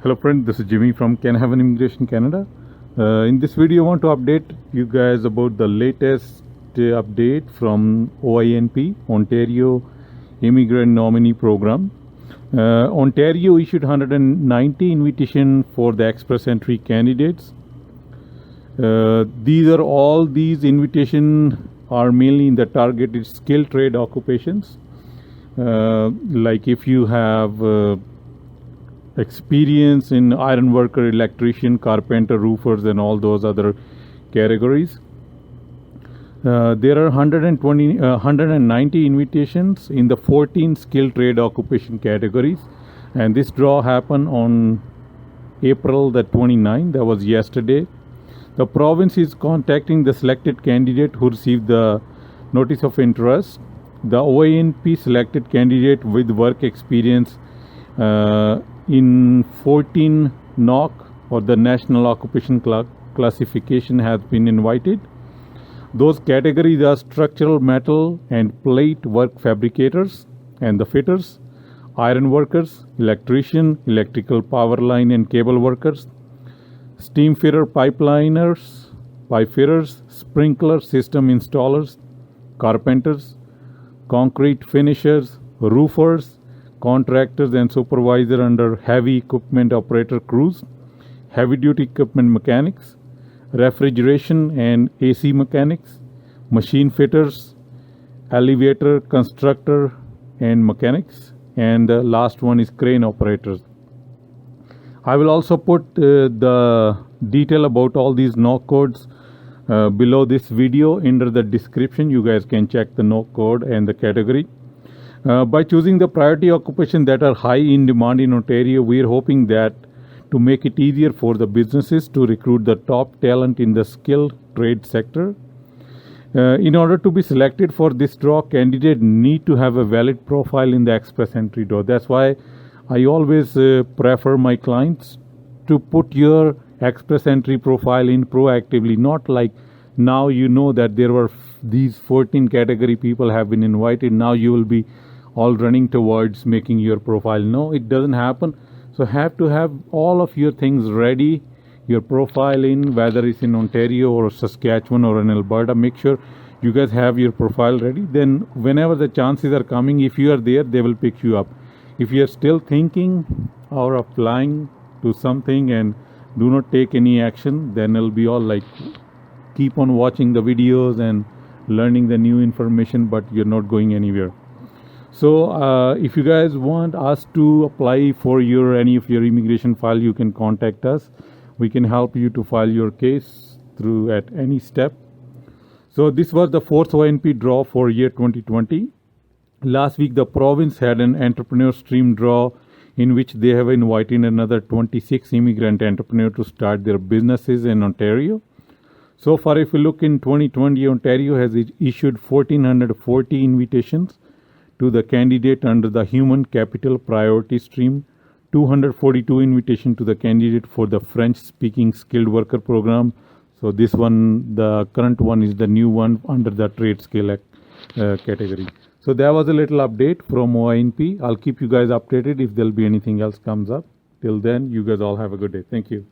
Hello friend, this is Jimmy from Can Have an Immigration Canada. In this video I want to update you guys about the latest update from OINP, Ontario Immigrant Nominee Program. Ontario issued 190 invitation for the express entry candidates. These invitations are mainly in the targeted skilled trade occupations. Like if you have experience in iron worker, electrician, carpenter, roofers, and all those other categories. There are 190 invitations in the 14 skilled trade occupation categories, and this draw happened on April the 29th. That was yesterday. The province is contacting the selected candidate who received the notice of interest. The OINP selected candidate with work experience in 14 NOC or the National Occupation Classification has been invited. Those categories are structural metal and plate work fabricators and the fitters, iron workers, electrician, electrical power line and cable workers, steam fitter pipeliners, pipe fitters, sprinkler system installers, carpenters, concrete finishers, roofers, contractors and supervisor under heavy equipment operator crews, heavy duty equipment mechanics, refrigeration and AC mechanics, machine fitters, elevator constructor and mechanics, and the last one is crane operators. I will also put the detail about all these NOC codes below this video under the description. You guys can check the NOC code and the category. By choosing the priority occupation that are high in demand in Ontario, we are hoping that to make it easier for the businesses to recruit the top talent in the skilled trade sector. In order to be selected for this draw, candidate need to have a valid profile in the express entry draw. That's why I always prefer my clients to put your express entry profile in proactively, not like now you know that there were these 14 category people have been invited, now you will be all running towards making your profile. No, it doesn't happen. So have to have all of your things ready, your profile in, whether it's in Ontario or Saskatchewan or in Alberta. Make sure you guys have your profile ready. Then whenever the chances are coming, if you are there, they will pick you up. If you are still thinking or applying to something and do not take any action, then it'll be all like keep on watching the videos and learning the new information, but you're not going anywhere. So if you guys want us to apply for any of your immigration file, you can contact us. We can help you to file your case through at any step. So this was the fourth OINP draw for year 2020. Last week the province had an entrepreneur stream draw in which they have invited another 26 immigrant entrepreneurs to start their businesses in Ontario. So far, if you look in 2020, Ontario has issued 1,440 invitations to the candidate under the Human Capital Priority Stream, 242 invitations to the candidate for the French-speaking skilled worker program. So this one, the current one is the new one under the trade skill category. So that was a little update from OINP. I'll keep you guys updated if there'll be anything else comes up. Till then, you guys all have a good day. Thank you.